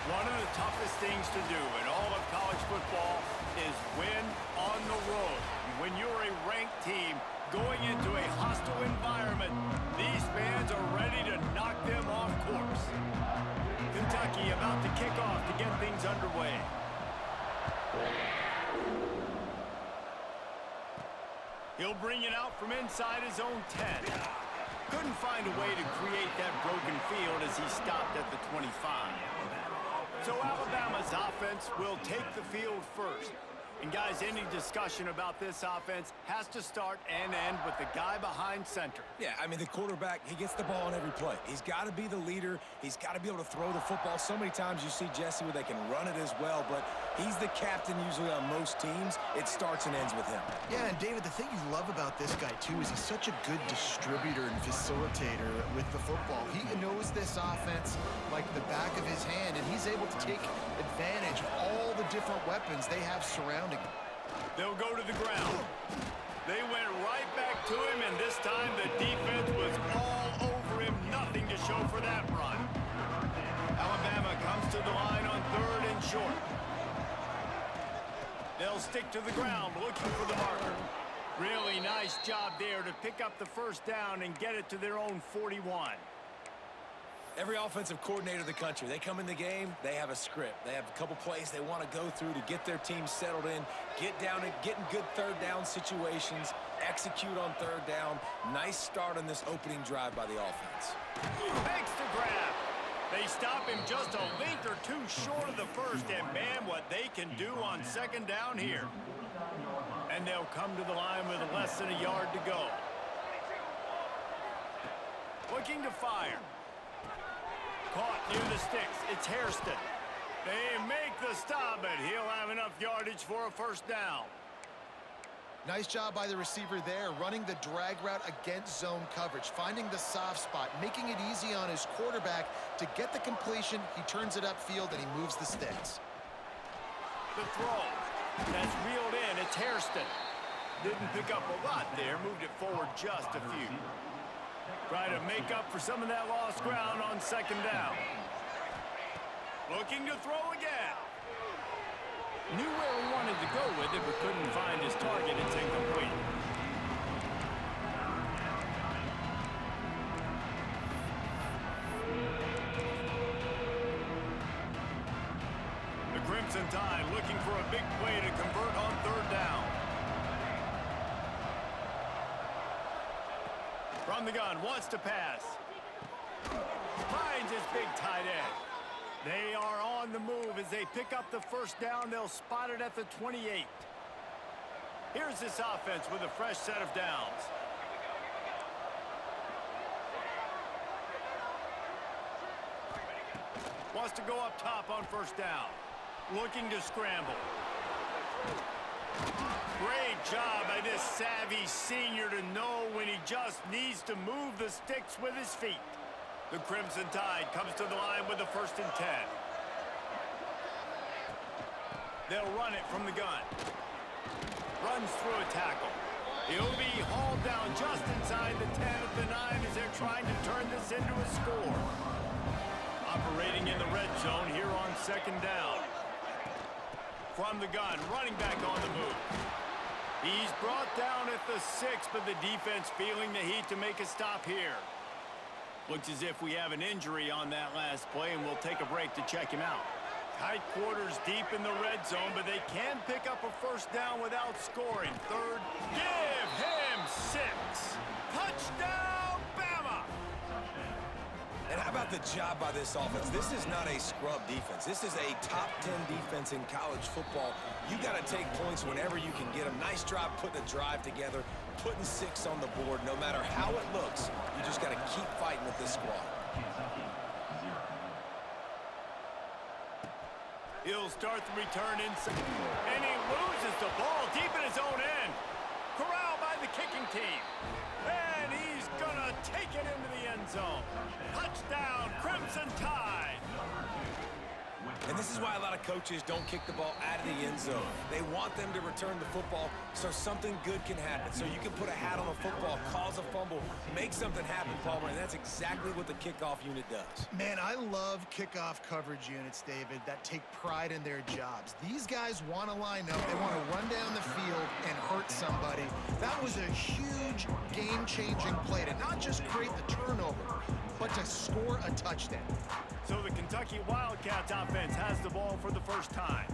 One of the toughest things to do in all of college football is win on the road. When you're a ranked team going into a hostile environment, these fans are ready to knock them off course. Kentucky about to kick off to get things underway. He'll bring it out from inside his own 10. Couldn't find a way to create that broken field as he stopped at the 25. So Alabama's offense will take the field first. And guys, any discussion about this offense has to start and end with the guy behind center. Yeah, I mean, the quarterback, he gets the ball on every play. He's got to be the leader. He's got to be able to throw the football. So many times you see Jesse where they can run it as well, but he's the captain usually on most teams. It starts and ends with him. Yeah, and David, the thing you love about this guy, too, is he's such a good distributor and facilitator with the football. He knows this offense like the back of his hand, and he's able to take advantage of all the different weapons they have surrounding him. They'll go to the ground. They went right back to him, and this time the defense was all over him. Nothing to show for that run. Alabama comes to the line on 3rd and short. They'll stick to the ground looking for the marker. Really nice job there to pick up the first down and get it to their own 41. Every offensive coordinator in the country, they come in the game, they have a script. They have a couple plays they want to go through to get their team settled in, get down and get in good 3rd down situations, execute on 3rd down. Nice start on this opening drive by the offense. Makes the grab. They stop him just a length or two short of the first, and man, what they can do on 2nd down here. And they'll come to the line with less than a yard to go. Looking to fire. Caught near the sticks. It's Hairston. They make the stop, but he'll have enough yardage for a 1st down. Nice job by the receiver there, running the drag route against zone coverage, finding the soft spot, making it easy on his quarterback to get the completion. He turns it upfield, and he moves the sticks. The throw. That's reeled in. It's Hairston. Didn't pick up a lot there. Moved it forward just a few. Try to make up for some of that lost ground on 2nd down. Looking to throw again. Knew where he wanted to go with it, but couldn't find his target. It's incomplete. The Crimson Tide looking for a big play to convert on 3rd down. From the gun, wants to pass. Finds his big tight end. They are on the move as they pick up the 1st down. They'll spot it at the 28. Here's this offense with a fresh set of downs. Wants to go up top on 1st down. Looking to scramble. Great job by this savvy senior to know when he just needs to move the sticks with his feet. The Crimson Tide comes to the line with the 1st and 10. They'll run it from the gun. Runs through a tackle. He'll be hauled down just inside the 10 at the 9 as they're trying to turn this into a score. Operating in the red zone here on 2nd down. From the gun, running back on the move. He's brought down at the 6, but the defense feeling the heat to make a stop here. Looks as if we have an injury on that last play, and we'll take a break to check him out. Tight quarters deep in the red zone, but they can pick up a 1st down without scoring. 3rd, give him 6. Touchdown, Bama! And how about the job by this offense? This is not a scrub defense. This is a top 10 defense in college football. You got to take points whenever you can get them. Nice job putting a drive together, putting 6 on the board. No matter how it looks, you just got to keep fighting with this squad. He'll start the return inside, and he loses the ball deep in his own end. Corralled by the kicking team. And he's going to take it into the end zone. Touchdown, Crimson Tide. And this is why a lot of coaches don't kick the ball out of the end zone. They want them to return the football so something good can happen. So you can put a hat on a football, cause a fumble, make something happen, Palmer, and that's exactly what the kickoff unit does. Man, I love kickoff coverage units, David, that take pride in their jobs. These guys want to line up. They want to run down the field and hurt somebody. That was a huge game-changing play to not just create the turnover, but to score a touchdown. So the Kentucky Wildcats offense has the ball for the first time.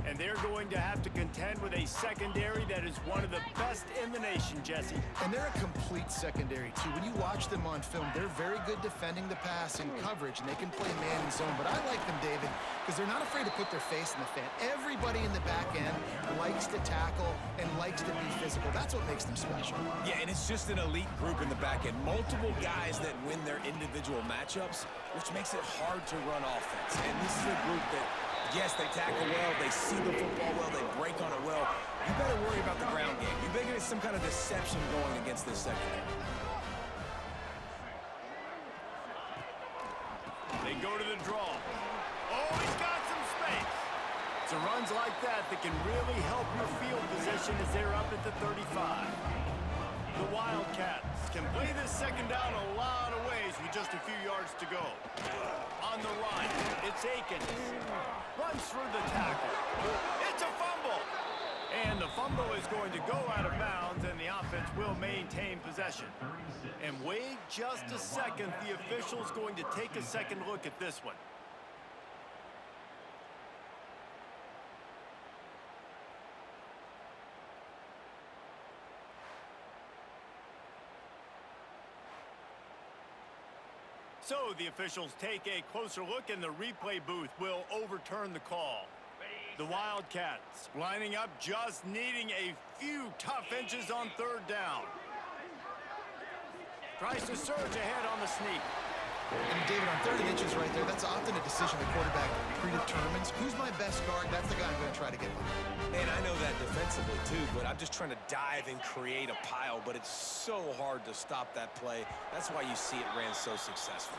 And they're going to have to contend with a secondary that is one of the best in the nation, Jesse. And they're a complete secondary, too. When you watch them on film, they're very good defending the pass and coverage, and they can play man and zone. But I like them, David, because they're not afraid to put their face in the fan. Everybody in the back end likes to tackle and likes to be physical. That's what makes them special. Yeah, and it's just an elite group in the back end. Multiple guys that win their individual matchups, which makes it hard to run offense. And this is a group that, yes, they tackle well, they see the football well, they break on it well. You better worry about the ground game. You better get some kind of deception going against this secondary. They go to the draw. Oh, he's got some space. It's runs like that that can really help your field position as they're up at the 35. The Wildcats can play this second down a lot of ways with just a few yards to go. On the run, it's Akins. Runs through the tackle. It's a fumble. And the fumble is going to go out of bounds, and the offense will maintain possession. And wait just a second. The official's going to take a second look at this one. So the officials take a closer look, and the replay booth will overturn the call. The Wildcats lining up, just needing a few tough inches on third down. Tries to surge ahead on the sneak. And David, on 30 inches right there, that's often a decision the quarterback predetermines. Who's my best guard? That's the guy I'm going to try to get behind. And I know that defensively too, but I'm just trying to dive and create a pile, but it's so hard to stop that play. That's why you see it ran so successfully.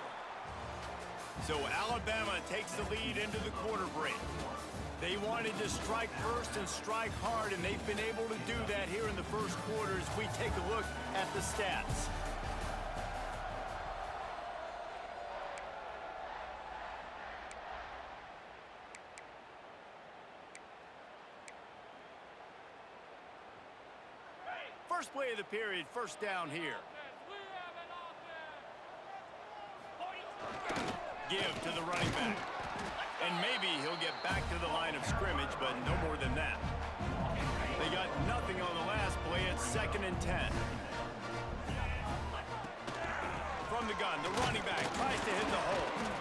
So Alabama takes the lead into the quarter break. They wanted to strike first and strike hard, and they've been able to do that here in the first quarter as we take a look at the stats. First play of the period, first down here. Give to the running back. And maybe he'll get back to the line of scrimmage, but no more than that. They got nothing on the last play. It's 2nd and 10. From the gun, the running back tries to hit the hole.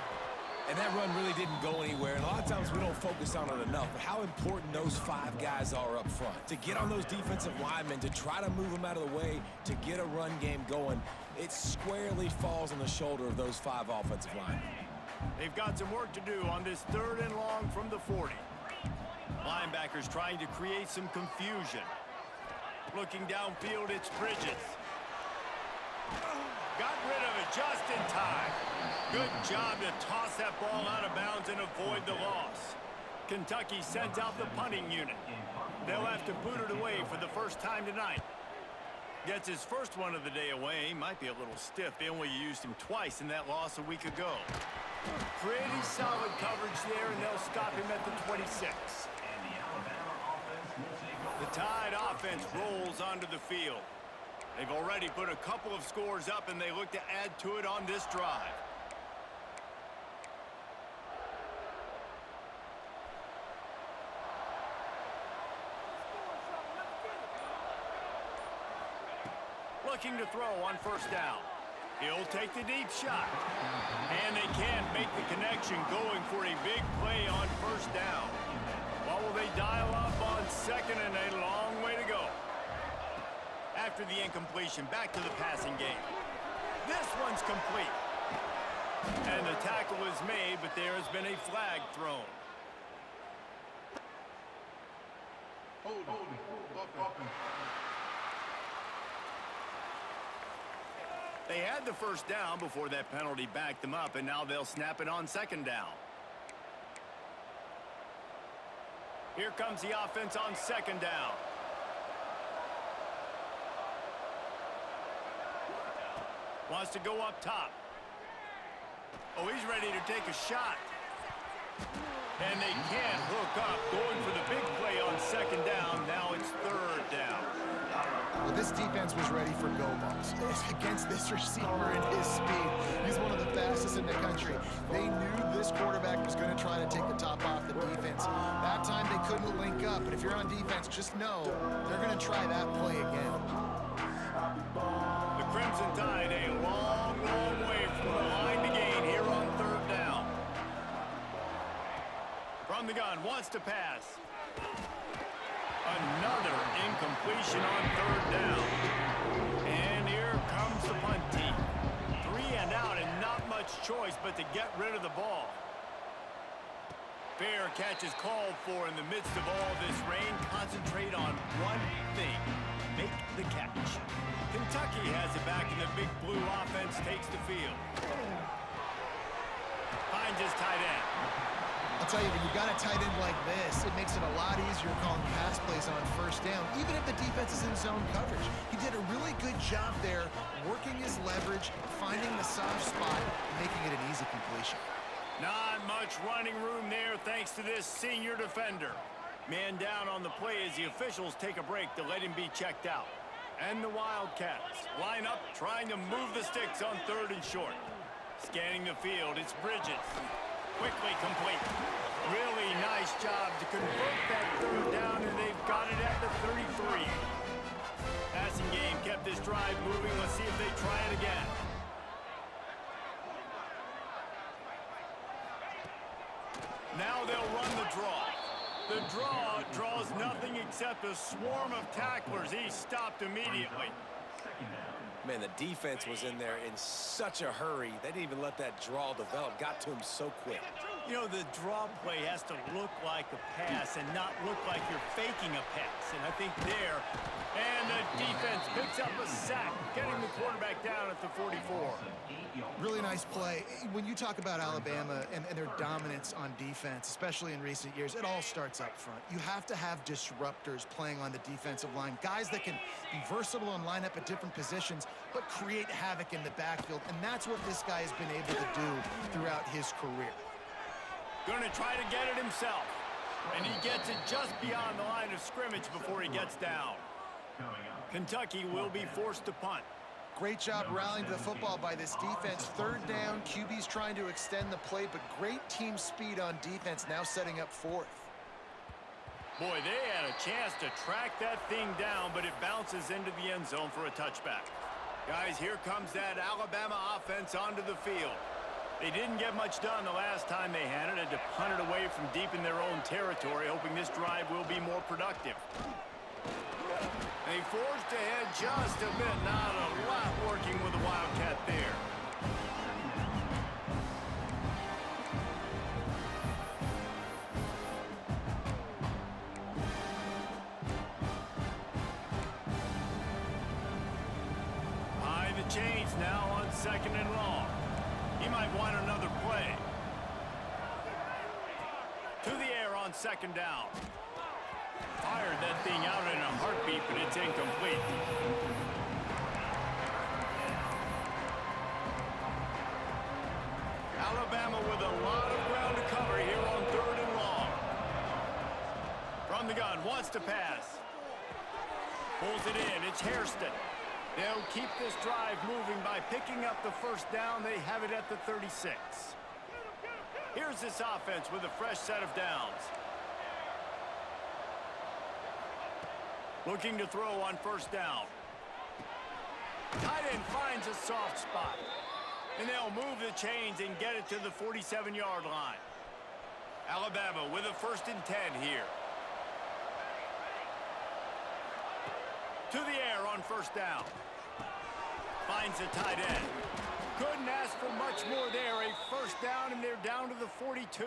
And that run really didn't go anywhere. And a lot of times we don't focus on it enough, but how important those 5 guys are up front. To get on those defensive linemen, to try to move them out of the way, to get a run game going, it squarely falls on the shoulder of those 5 offensive linemen. They've got some work to do on this 3rd and long from the 40. Linebackers trying to create some confusion. Looking downfield, it's Bridges. Got rid of it just in time. Good job to toss that ball out of bounds and avoid the loss. Kentucky sends out the punting unit. They'll have to boot it away for the first time tonight. Gets his first one of the day away. Might be a little stiff. They only used him twice in that loss a week ago. Pretty solid coverage there, and they'll stop him at the 26. The Tide offense rolls onto the field. They've already put a couple of scores up, and they look to add to it on this drive. Looking to throw on first down. He'll take the deep shot. And they can't make the connection, going for a big play on first down. What will they dial up on second, and a long way to go? After the incompletion, back to the passing game. This one's complete. And the tackle is made, but there has been a flag thrown. They had the first down before that penalty backed them up, and now they'll snap it on second down. Here comes the offense on second down. Wants to go up top. Oh, he's ready to take a shot. And they can't hook up. Going for the big play on second down. Now it's third down. Well, this defense was ready for go balls. Against this receiver and his speed, he's one of the fastest in the country. They knew this quarterback was going to try to take the top off the defense. That time they couldn't link up, but if you're on defense, just know they're going to try that play again. The Crimson Tide a long, long way from the line to gain here on third down. From the gun, wants to pass. Another incompletion on third down. And here comes the punt team. 3 and out and not much choice but to get rid of the ball. Fair catch is called for in the midst of all this rain. Concentrate on one thing. Make the catch. Kentucky has it back, and the big blue offense takes the field. Finds his tight end. I'll tell you, when you got a tight end like this, it makes it a lot easier calling pass plays on first down, even if the defense is in zone coverage. He did a really good job there, working his leverage, finding the soft spot, and making it an easy completion. Not much running room there thanks to this senior defender. Man down on the play as the officials take a break to let him be checked out. And the Wildcats line up trying to move the sticks on third and short. Scanning the field, it's Bridges. Quickly complete. Really nice job to convert that third down, and they've got it at the 33. Passing game kept this drive moving. Let's see if they try it again. Now they'll run the draw. The draw draws nothing except a swarm of tacklers. He's stopped immediately. Man, the defense was in there in such a hurry. They didn't even let that draw develop. Got to him so quick. You know, the draw play has to look like a pass and not look like you're faking a pass. And I think there, and the defense picks up a sack, getting the quarterback down at the 44. Really nice play. When you talk about Alabama and their dominance on defense, especially in recent years, it all starts up front. You have to have disruptors playing on the defensive line, guys that can be versatile and line up at different positions, but create havoc in the backfield. And that's what this guy has been able to do throughout his career. Going to try to get it himself. And he gets it just beyond the line of scrimmage before he gets down. Kentucky will be forced to punt. Great job rallying to the football by this defense. Third down, QB's trying to extend the play, but great team speed on defense, now setting up fourth. Boy, they had a chance to track that thing down, but it bounces into the end zone for a touchback. Guys, here comes that Alabama offense onto the field. They didn't get much done the last time they had it. Had to punt it away from deep in their own territory, hoping this drive will be more productive. They forged ahead just a bit. Not a lot working with the Wildcat there. High the chains now on second and long. He might want another play. To the air on second down. Fired that thing out in a heartbeat, but it's incomplete. Alabama with a lot of ground to cover here on third and long. From the gun, wants to pass. Pulls it in, it's Hairston. They'll keep this drive moving by picking up the first down. They have it at the 36. Here's this offense with a fresh set of downs. Looking to throw on first down. Tight end finds a soft spot. And they'll move the chains and get it to the 47-yard line. Alabama with a 1st and 10 here. To the air on first down. Finds a tight end. Couldn't ask for much more there. A first down, and they're down to the 42.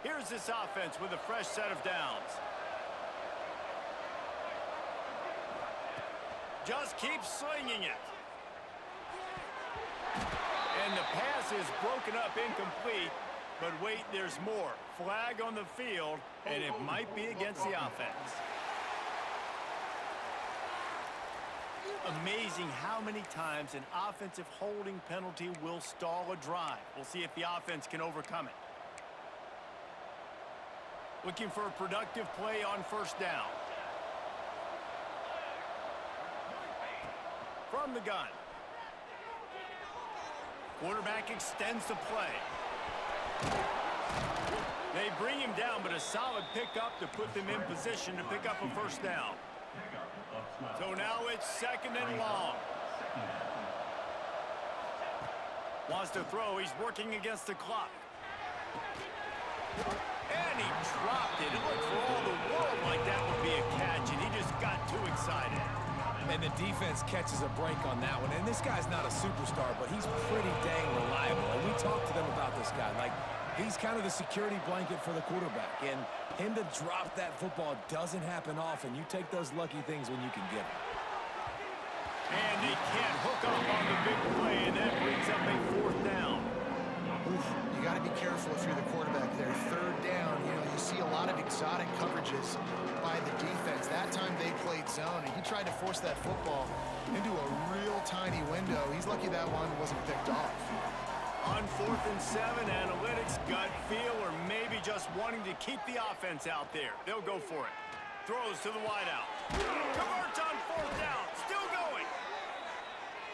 Here's this offense with a fresh set of downs. Just keeps slinging it. And the pass is broken up incomplete. But wait, there's more. Flag on the field, and it might be against the offense. Amazing how many times an offensive holding penalty will stall a drive. We'll see if the offense can overcome it. Looking for a productive play on first down. From the gun. Quarterback extends the play. They bring him down, but a solid pickup to put them in position to pick up a first down. So now it's second and long. Wants to throw. He's working against the clock. And he dropped it. It looked for all the world like that would be a catch, and he just got too excited. And the defense catches a break on that one. And this guy's not a superstar, but he's pretty dang reliable. And we talked to them about this guy. Like, he's kind of the security blanket for the quarterback. And him to drop that football doesn't happen often. You take those lucky things when you can get them. And he can't hook up on the big play, and that brings up a fourth down. Oof, you got to be careful if you're the quarterback there. Third down, you see a lot of exotic coverages by the defense. That time they played zone, and he tried to force that football into a real tiny window. He's lucky that one wasn't picked off. On 4th and 7, analytics, gut feel, or maybe just wanting to keep the offense out there. They'll go for it. Throws to the wideout. Converts on 4th down. Still going.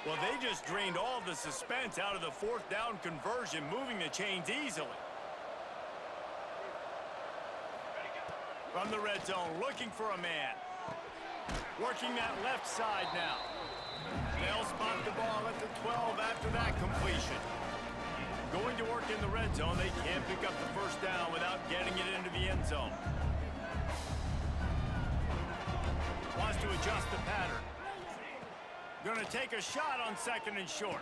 Well, they just drained all the suspense out of the 4th down conversion, moving the chains easily. From the red zone, looking for a man. Working that left side now. They'll spot the ball at the 12 after that completion. Going to work in the red zone, they can't pick up the first down without getting it into the end zone. Wants to adjust the pattern. Going to take a shot on second and short.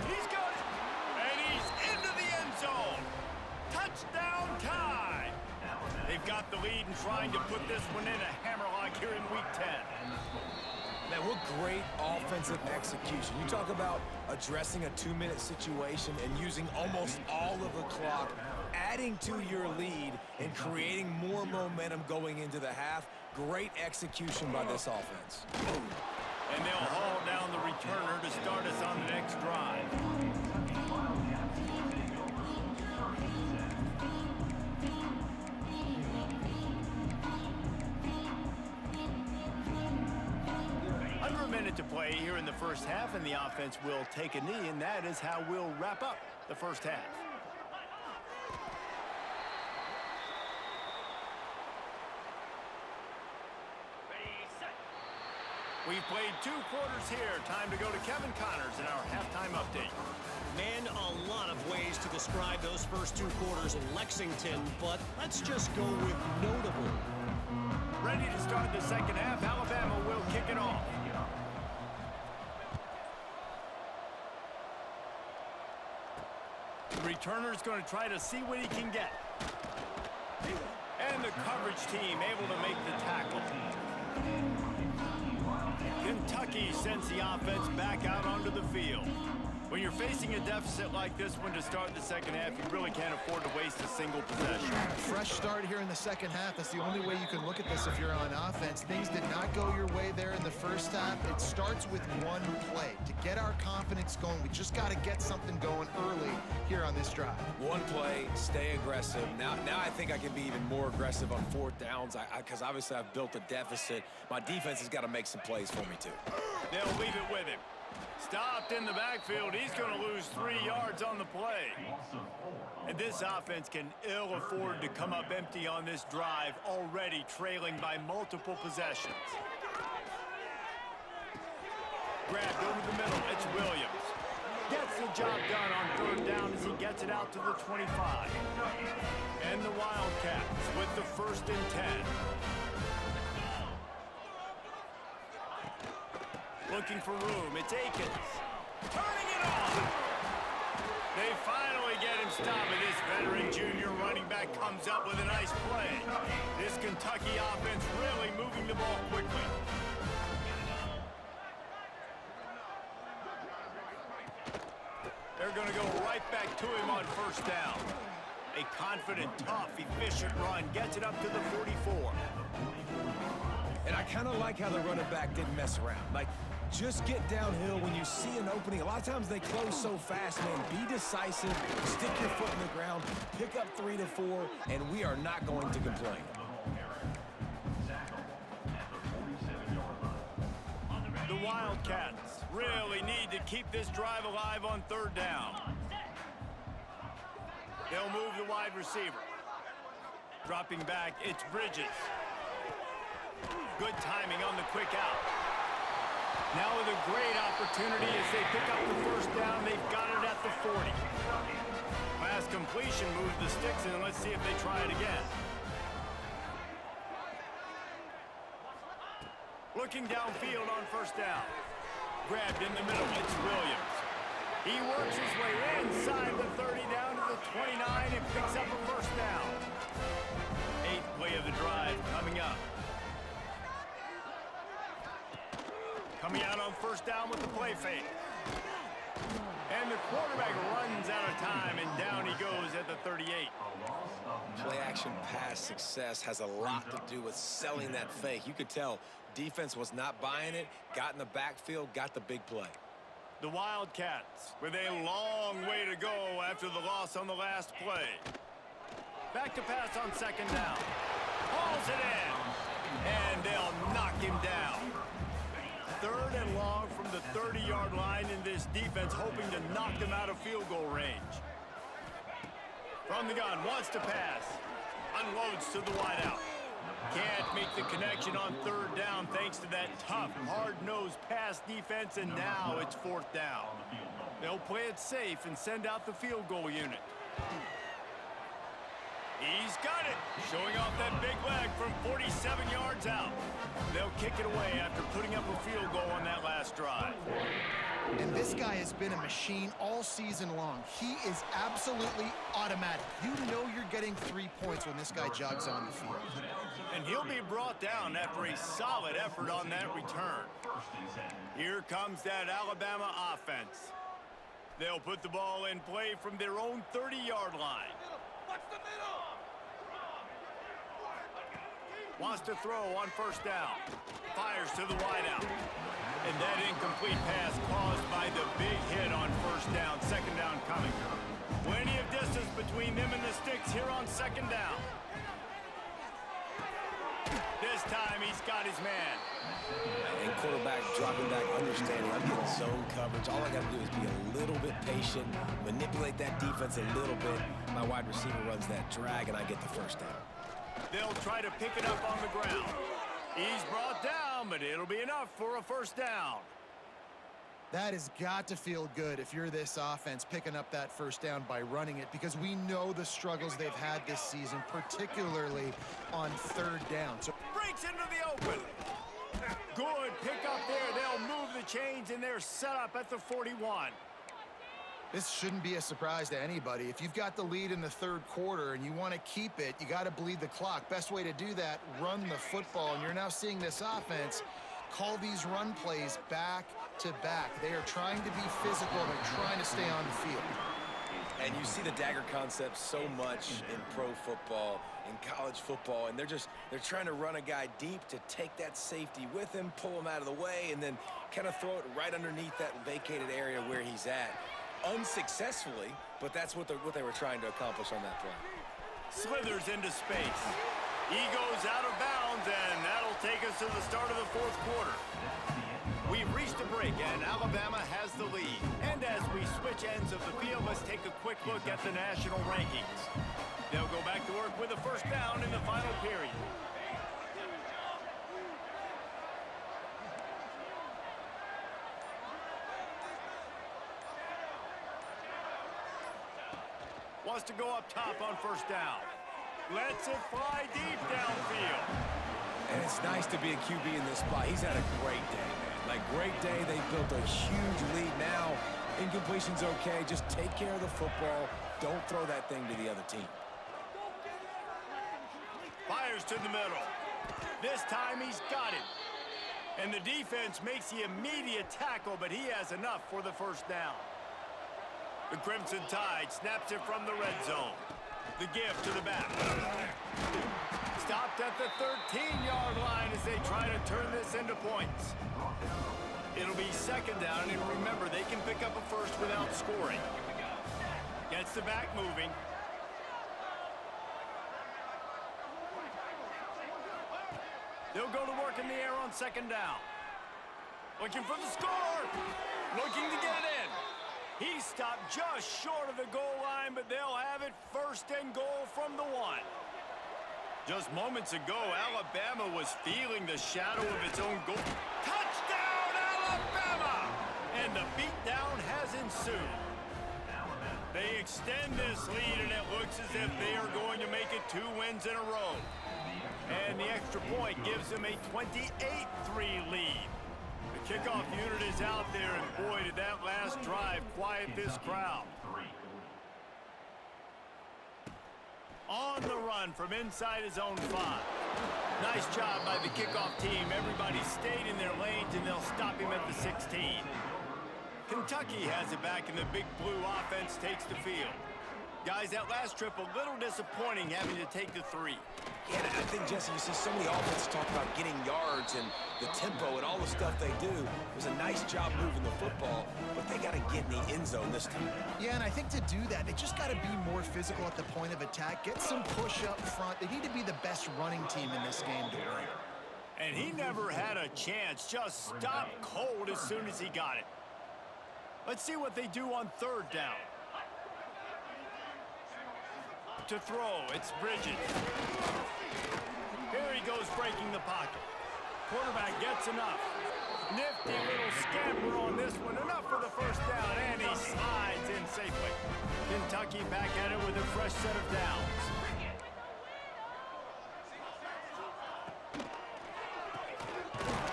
He's got it. And he's into the end zone. Touchdown tie. They've got the lead and trying to put this one in a hammerlock here in Week 10. Man, what great offensive execution. You talk about addressing a 2-minute situation and using almost all of the clock, adding to your lead and creating more momentum going into the half. Great execution by this offense. And they'll haul down the returner to start us on the next drive. Under a minute to play here in the first half, and the offense will take a knee, and that is how we'll wrap up the first half. We've played 2 quarters here. Time to go to Kevin Connors in our halftime update. Man, a lot of ways to describe those first 2 quarters in Lexington, but let's just go with notable. Ready to start the second half. Alabama will kick it off. The returner's going to try to see what he can get. And the coverage team able to make the tackle. Kentucky sends the offense back out onto the field. When you're facing a deficit like this one to start the second half, you really can't afford to waste a single possession. Fresh start here in the second half. That's the only way you can look at this if you're on offense. Things did not go your way there in the first half. It starts with one play. To get our confidence going, we just got to get something going early here on this drive. One play, stay aggressive. Now I think I can be even more aggressive on 4th downs because obviously I've built a deficit. My defense has got to make some plays for me too. They'll leave it with him. Stopped in the backfield. He's going to lose 3 yards on the play. And this offense can ill afford to come up empty on this drive, already trailing by multiple possessions. Grabbed over the middle. It's Williams. Gets the job done on 3rd down as he gets it out to the 25. And the Wildcats with the 1st and 10. Looking for room. It's Akins. Turning it on. They finally get him stopped, and this veteran junior running back comes up with a nice play. This Kentucky offense really moving the ball quickly. They're going to go right back to him on 1st down. A confident, tough, efficient run gets it up to the 44. And I kind of like how the running back didn't mess around. Like, just get downhill when you see an opening. A lot of times they close so fast, man. Be decisive, stick your foot in the ground, pick up 3 to 4, and we are not going to complain. The Wildcats really need to keep this drive alive on 3rd down. They'll move the wide receiver. Dropping back, it's Bridges. Good timing on the quick out. Now with a great opportunity as they pick up the 1st down. They've got it at the 40. Pass completion moves the sticks in. Let's see if they try it again. Looking downfield on 1st down. Grabbed in the middle. It's Williams. He works his way inside the 30 down to the 29 and picks up a 1st down. 8th play of the drive coming up. Coming out on 1st down with the play fake. And the quarterback runs out of time, and down he goes at the 38. Play action pass success has a lot to do with selling that fake. You could tell defense was not buying it, got in the backfield, got the big play. The Wildcats with a long way to go after the loss on the last play. Back to pass on 2nd down. Hauls it in, and they'll knock him down. 3rd and long from the 30-yard line, in this defense hoping to knock them out of field goal range. From the gun, wants to pass. Unloads to the wideout. Can't make the connection on 3rd down thanks to that tough, hard-nosed pass defense, and now it's 4th down. They'll play it safe and send out the field goal unit. He's got it, showing off that big leg from 47 yards out. They'll kick it away after putting up a field goal on that last drive. And this guy has been a machine all season long. He is absolutely automatic. You know you're getting 3 points when this guy jogs on the field. And he'll be brought down after a solid effort on that return. Here comes that Alabama offense. They'll put the ball in play from their own 30-yard line. Wants to throw on 1st down. Fires to the wideout. And that incomplete pass caused by the big hit on 1st down. 2nd down coming. Plenty of distance between them and the sticks here on 2nd down. This time he's got his man. And quarterback dropping back, understanding I'm getting zone coverage. All I got to do is be a little bit patient, manipulate that defense a little bit. My wide receiver runs that drag, and I get the 1st down. They'll try to pick it up on the ground. He's brought down, but it'll be enough for a 1st down. That has got to feel good if you're this offense picking up that 1st down by running it, because we know the struggles they've had this season, particularly on 3rd down. So breaks into the open. Good pick up there. They'll move the chains, and they're set up at the 41. this shouldn't be a surprise to anybody. If you've got the lead in the 3rd quarter and you want to keep it, you got to bleed the clock. Best way to do that, run the football. And you're now seeing this offense call these run plays back to back. They are trying to be physical. They're trying to stay on the field. And you see the dagger concept so much in pro football, in college football, and they're trying to run a guy deep to take that safety with him, pull him out of the way, and then kind of throw it right underneath that vacated area where he's at. Unsuccessfully, but that's what they were trying to accomplish on that play. Slithers into space. He goes out of bounds, and that'll take us to the start of the 4th quarter. We've reached a break, and Alabama has the lead. And as we switch ends of the field, let's take a quick look at the national rankings. They'll go back to work with a 1st down in the final period. Wants to go up top on 1st down. Lets it fly deep downfield. And it's nice to be a QB in this spot. He's had a great day, man. Like, great day. They built a huge lead. Now, incompletion's okay. Just take care of the football. Don't throw that thing to the other team. Fires to the middle. This time he's got it. And the defense makes the immediate tackle, but he has enough for the 1st down. The Crimson Tide snaps it from the red zone. The give to the back. Stopped at the 13-yard line as they try to turn this into points. It'll be second down, and remember, they can pick up a first without scoring. Gets the back moving. They'll go to work in the air on second down. Looking for the score. Looking to get it in. He stopped just short of the goal line, but they'll have it first and goal from the 1. Just moments ago, Alabama was feeling the shadow of its own goal. Touchdown, Alabama! And the beatdown has ensued. They extend this lead, and it looks as if they are going to make it 2 wins in a row. And the extra point gives them a 28-3 lead. The kickoff unit is out there, and boy, did that last drive quiet this crowd. On the run from inside his own 5. Nice job by the kickoff team. Everybody stayed in their lanes, and they'll stop him at the 16. Kentucky has it back, and the big blue offense takes the field. Guys, that last trip a little disappointing having to take the 3. Yeah, I think, Jesse, you see so many offenses talk about getting yards and the tempo and all the stuff they do. It was a nice job moving the football, but they got to get in the end zone this time. Yeah, and I think to do that, they just got to be more physical at the point of attack, get some push up front. They need to be the best running team in this game to win. And he never had a chance, just stopped cold as soon as he got it. Let's see what they do on third down. To throw, it's Bridges. Here he goes breaking the pocket. Quarterback gets enough. Nifty little scamper on this one. Enough for the first down, and he slides in safely. Kentucky back at it with a fresh set of downs.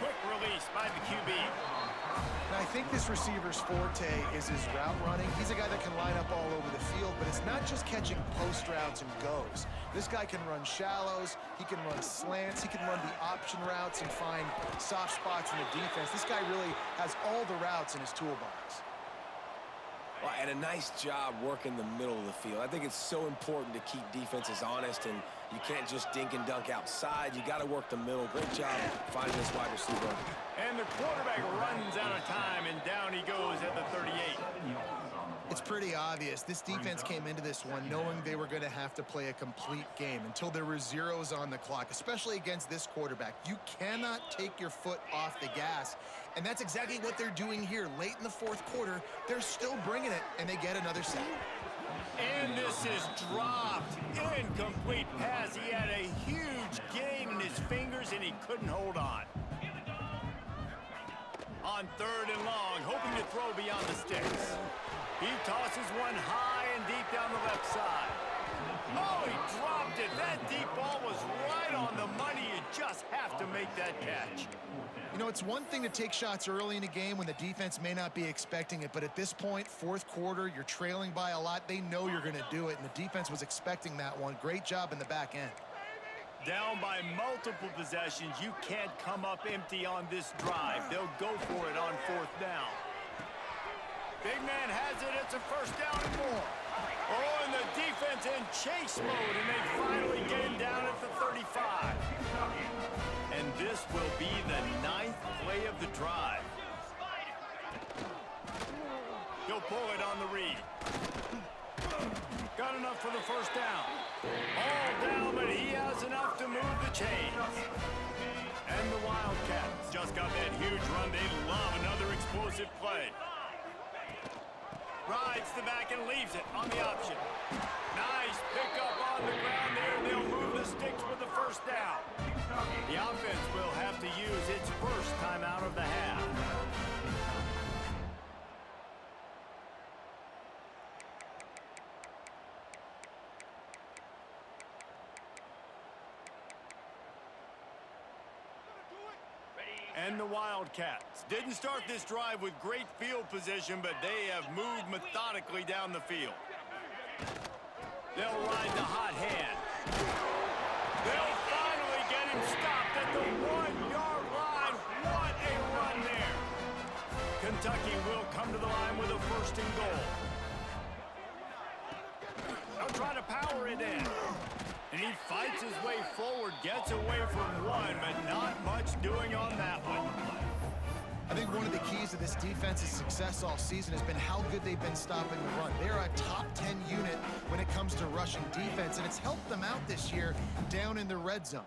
Quick release by the QB. And I think this receiver's forte is his route running. He's a guy that can line up all over the field, but it's not just catching post routes and goes. This guy can run shallows, he can run slants, he can run the option routes and find soft spots in the defense. This guy really has all the routes in his toolbox. Well, and a nice job working the middle of the field. I think it's so important to keep defenses honest, and you can't just dink and dunk outside. You got to work the middle. Great job finding this wide receiver. And the quarterback runs out of time, and down he goes at the 38. It's pretty obvious. This defense came into this one knowing they were going to have to play a complete game until there were zeros on the clock, especially against this quarterback. You cannot take your foot off the gas, and that's exactly what they're doing here. Late in the fourth quarter, they're still bringing it, and they get another sack. And this is dropped. Incomplete pass. He had a huge gain in his fingers, and he couldn't hold on. On third and long, hoping to throw beyond the sticks. He tosses one high and deep down the left side. Oh, he dropped it. That deep ball was right on the money. You just have to make that catch. You know, it's one thing to take shots early in a game when the defense may not be expecting it, but at this point, fourth quarter, you're trailing by a lot. They know you're going to do it, and the defense was expecting that one. Great job in the back end. Down by multiple possessions, you can't come up empty on this drive. They'll go for it on fourth down. Big man has it. It's a first down and more. Oh, and the defense in chase mode, and they finally get him down at the 35. And this will be the 9th play of the drive. He'll pull it on the read. Got enough for the first down. All down, but he has enough to move the chains. And the Wildcats just got that huge run. They love another explosive play. Rides the back and leaves it on the option. Nice pickup on the ground there, and they'll move the sticks with the first down. The offense will have to use its first time out of the half. And the Wildcats didn't start this drive with great field position, but they have moved methodically down the field. They'll ride the hot hand. They'll finally get him stopped at the 1-yard line. What a run there. Kentucky will come to the line with a first and goal. They'll try to power power it in. And he fights his way forward, gets away from one, but not much doing on that one. I think one of the keys to this defense's success all season has been how good they've been stopping the run. They're a top 10 unit when it comes to rushing defense, and it's helped them out this year down in the red zone.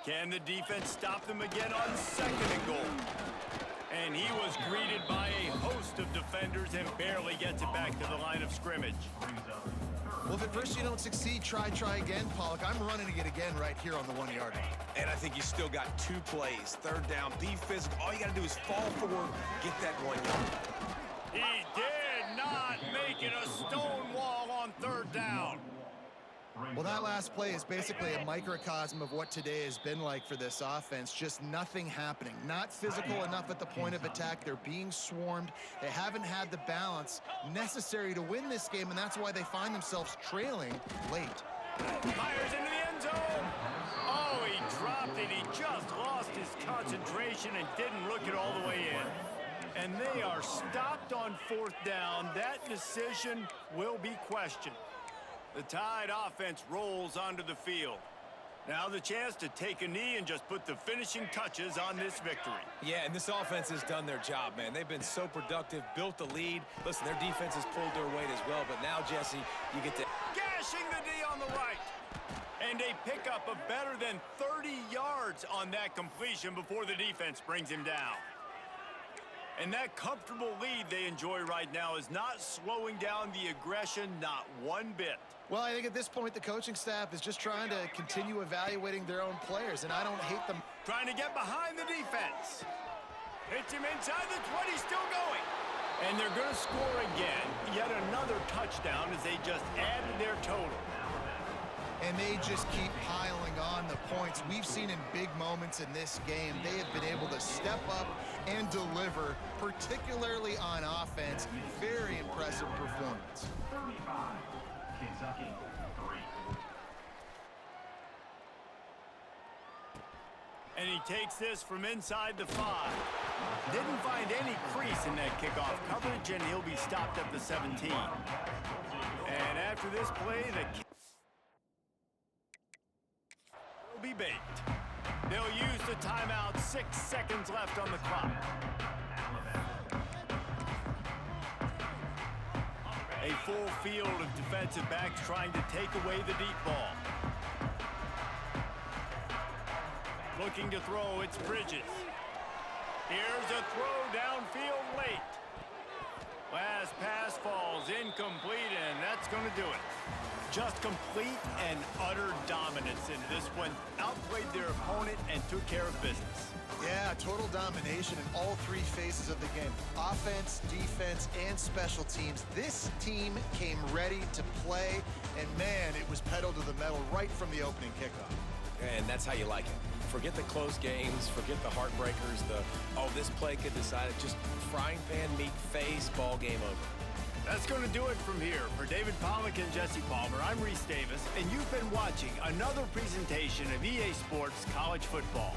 Can the defense stop them again on 2nd and goal? And he was greeted by a host of defenders and barely gets it back to the line of scrimmage. Well, if at first you don't succeed, try again, Pollock. I'm running it again right here on the 1 yard line. And I think you still got 2 plays. 3rd down, be physical. All you got to do is fall forward, get that 1 yard. He did not make it a stone wall on 3rd down. Well, that last play is basically a microcosm of what today has been like for this offense. Just nothing happening. Not physical enough at the point of attack. They're being swarmed. They haven't had the balance necessary to win this game, and that's why they find themselves trailing late. Fires into the end zone. Oh, he dropped it. He just lost his concentration and didn't look it all the way in. And they are stopped on 4th down. That decision will be questioned. The Tide offense rolls onto the field. Now the chance to take a knee and just put the finishing touches on this victory. Yeah, and this offense has done their job, man. They've been so productive, built the lead. Listen, their defense has pulled their weight as well, but now, Jesse, you get to... Gashing the D on the right. And a pickup of better than 30 yards on that completion before the defense brings him down. And that comfortable lead they enjoy right now is not slowing down the aggression, not one bit. Well, I think at this point, the coaching staff is just trying to continue evaluating their own players, and I don't hate them. Trying to get behind the defense. Hits him inside the 20, still going. And they're going to score again. Yet another touchdown as they just added their total. And they just keep piling on the points. We've seen in big moments in this game, they have been able to step up and deliver, particularly on offense. Very impressive performance. 35, Kentucky 3. And he takes this from inside the 5. Didn't find any crease in that kickoff coverage, and he'll be stopped at the 17. And after this play, the kick will be baked. They'll use the timeout, 6 seconds left on the clock. A full field of defensive backs trying to take away the deep ball. Looking to throw, it's Bridges. Here's a throw downfield late. Last pass falls incomplete, and that's going to do it. Just complete and utter dominance in this one. Outplayed their opponent and took care of business. Yeah, total domination in all 3 phases of the game. Offense, defense, and special teams. This team came ready to play, and man, it was pedal to the metal right from the opening kickoff. And that's how you like it. Forget the close games, forget the heartbreakers, this play could decide it. Just frying pan meat face, ball game over. That's going to do it from here. For David Pollock and Jesse Palmer, I'm Reese Davis, and you've been watching another presentation of EA Sports College Football.